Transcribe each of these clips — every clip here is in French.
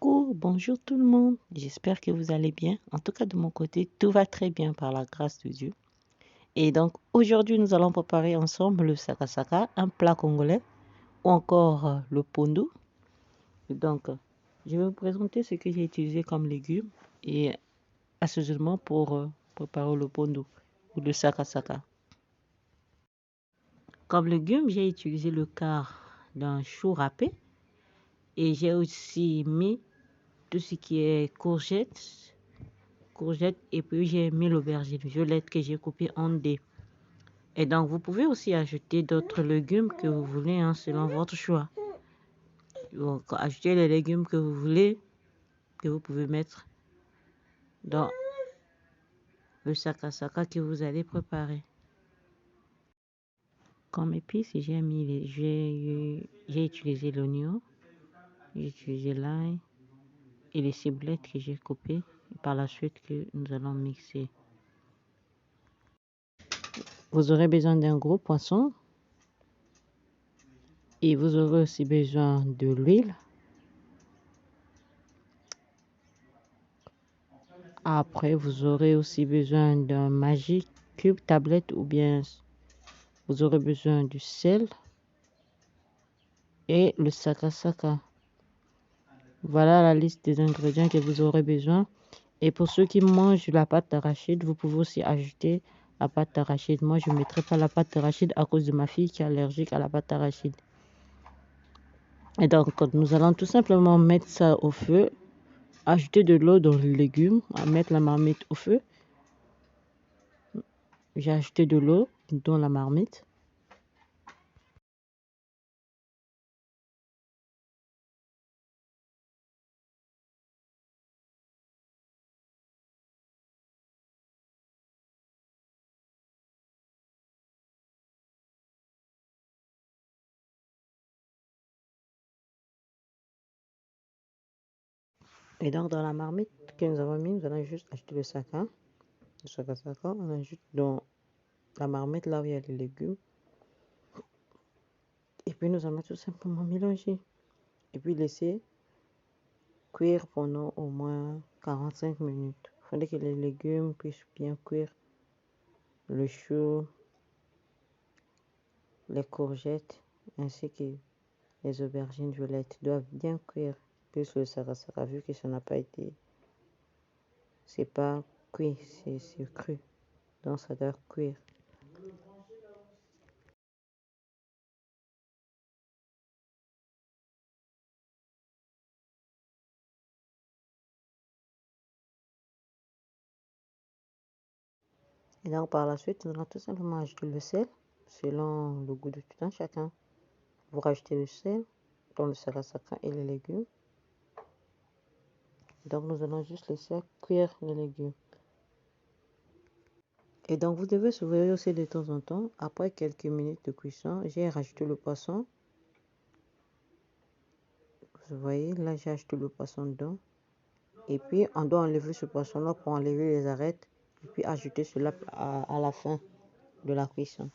Coucou, bonjour tout le monde. J'espère que vous allez bien. En tout cas, de mon côté, tout va très bien par la grâce de Dieu. Et donc, aujourd'hui, nous allons préparer ensemble le sakasaka, un plat congolais, ou encore le pondu. Et donc, je vais vous présenter ce que j'ai utilisé comme légumes et assaisonnement pour préparer le pondu ou le sakasaka. Comme légumes, j'ai utilisé le quart d'un chou râpé et j'ai aussi mis tout ce qui est courgettes et puis j'ai mis l'aubergine violette que j'ai coupée en dés. Et donc vous pouvez aussi ajouter d'autres légumes que vous voulez selon votre choix. Donc ajoutez les légumes que vous voulez, que vous pouvez mettre dans le sakasaka que vous allez préparer. Comme épices, j'ai utilisé l'oignon, j'ai utilisé l'ail et les ciblettes que j'ai coupées par la suite que nous allons mixer. Vous aurez besoin d'un gros poisson et vous aurez aussi besoin de l'huile. Après, vous aurez aussi besoin d'un Magic Cube tablette ou bien vous aurez besoin du sel et le sakasaka. Voilà la liste des ingrédients que vous aurez besoin. Et pour ceux qui mangent la pâte d'arachide, vous pouvez aussi ajouter la pâte d'arachide. Moi, je ne mettrai pas la pâte d'arachide à cause de ma fille qui est allergique à la pâte d'arachide. Et donc, nous allons tout simplement mettre ça au feu, ajouter de l'eau dans les légumes, mettre la marmite au feu. J'ai ajouté de l'eau dans la marmite. Et donc, dans la marmite que nous avons mis, nous allons juste ajouter le sakasaka. On ajoute dans la marmite là où il y a les légumes. Et puis, nous allons tout simplement mélanger. Et puis, laisser cuire pendant au moins 45 minutes. Il fallait que les légumes puissent bien cuire. Le chou, les courgettes, ainsi que les aubergines violettes doivent bien cuire. Plus le sakasaka, vu que ça n'a pas été... C'est pas cuit, c'est cru. Donc, ça doit cuire. Et donc par la suite, nous allons tout simplement ajouter le sel selon le goût de tout un chacun. Vous rajoutez le sel dans le sakasaka et les légumes. Donc nous allons juste laisser cuire les légumes. Et donc vous devez surveiller aussi de temps en temps. Après quelques minutes de cuisson, j'ai rajouté le poisson. Vous voyez, là j'ai ajouté le poisson dedans. Et puis on doit enlever ce poisson-là pour enlever les arêtes. Et puis ajouter cela à la fin de la cuisson.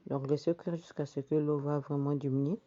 Donc laissez cuire jusqu'à ce que l'eau va vraiment diminuer.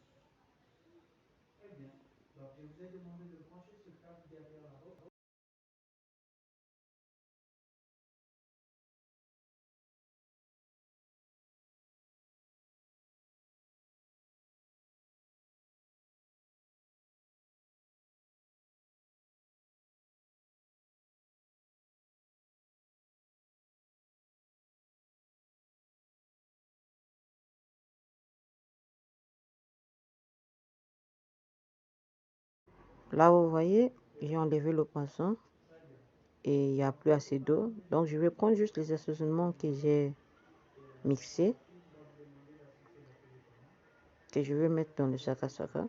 Là, vous voyez, j'ai enlevé le poisson et il n'y a plus assez d'eau. Donc, je vais prendre juste les assaisonnements que j'ai mixés, que je vais mettre dans le sakasaka.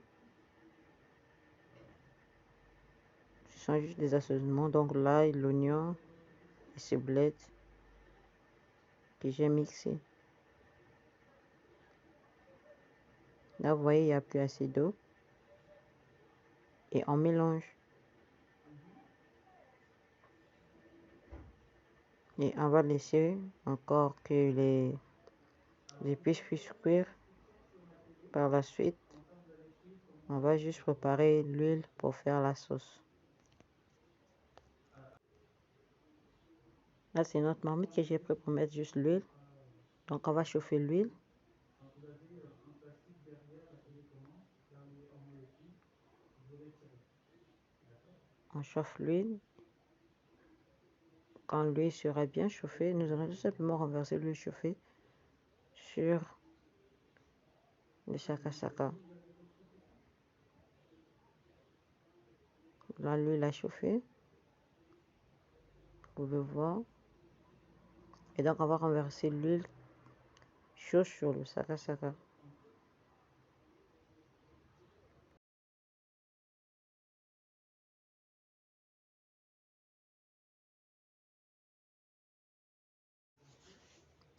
Ce sont juste des assaisonnements. Donc, l'ail, l'oignon, les ciblettes que j'ai mixé. Là, vous voyez, il n'y a plus assez d'eau. Et on mélange. Et on va laisser encore que les épices puissent cuire par la suite. On va juste préparer l'huile pour faire la sauce. Là, c'est notre marmite que j'ai pris pour mettre juste l'huile. Donc, on va chauffer l'huile. On chauffe l'huile. Quand l'huile sera bien chauffée, nous allons tout simplement renverser l'huile chauffée sur le shaka-shaka. Là, l'huile a chauffé. Vous pouvez voir. Et donc, on va renverser l'huile chaude sur le shaka-shaka.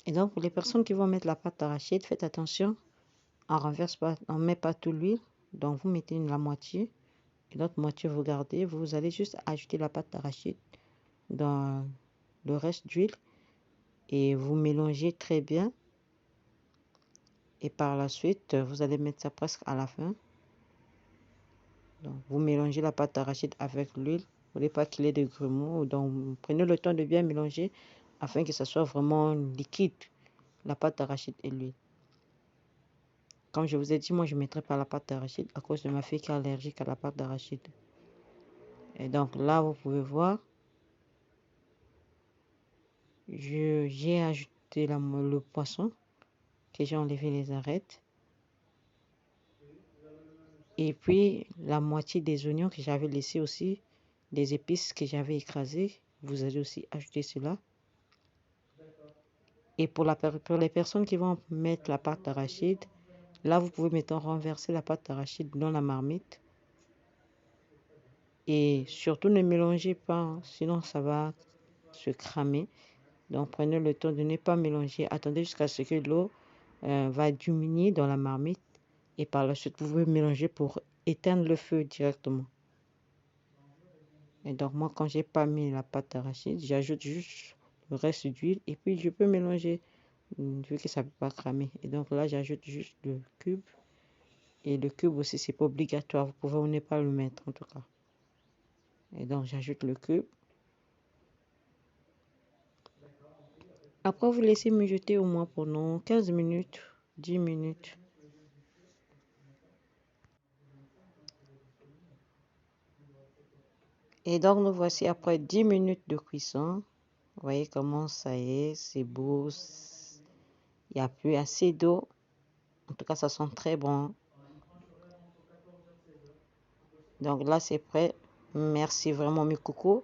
Et donc, pour les personnes qui vont mettre la pâte d'arachide, faites attention. On renverse pas, on met pas tout l'huile. Donc, vous mettez la moitié. Et l'autre moitié, vous gardez. Vous allez juste ajouter la pâte d'arachide dans le reste d'huile. Et vous mélangez très bien. Et par la suite, vous allez mettre ça presque à la fin. Donc, vous mélangez la pâte d'arachide avec l'huile. Vous ne voulez pas qu'il y ait de grumeaux. Donc, prenez le temps de bien mélanger afin que ça soit vraiment liquide, la pâte d'arachide et l'huile. Comme je vous ai dit, moi, je ne mettrai pas la pâte d'arachide à cause de ma fille qui est allergique à la pâte d'arachide. Et donc, là, vous pouvez voir, j'ai ajouté le poisson, que j'ai enlevé les arêtes. Et puis, la moitié des oignons que j'avais laissé aussi, des épices que j'avais écrasées, vous allez aussi ajouter cela. Et pour les personnes qui vont mettre la pâte d'arachide, là, vous pouvez maintenant renverser la pâte d'arachide dans la marmite. Et surtout, ne mélangez pas, hein, sinon ça va se cramer. Donc, prenez le temps de ne pas mélanger. Attendez jusqu'à ce que l'eau va diminuer dans la marmite. Et par la suite, vous pouvez mélanger pour éteindre le feu directement. Et donc, moi, quand j'ai pas mis la pâte d'arachide, j'ajoute juste le reste d'huile. Et puis, je peux mélanger, vu que ça ne peut pas cramer. Et donc, là, j'ajoute juste le cube. Et le cube aussi, c'est pas obligatoire. Vous pouvez ou ne pas le mettre, en tout cas. Et donc, j'ajoute le cube. Après, vous laissez mijoter au moins pendant 15 minutes, 10 minutes. Et donc, nous voici après 10 minutes de cuisson. Vous voyez comment ça est, c'est beau. Il n'y a plus assez d'eau. En tout cas, ça sent très bon. Donc là, c'est prêt. Merci vraiment, mes coucous.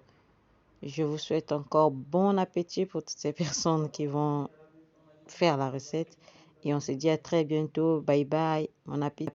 Je vous souhaite encore bon appétit pour toutes ces personnes qui vont faire la recette. Et on se dit à très bientôt. Bye bye. Bon appétit.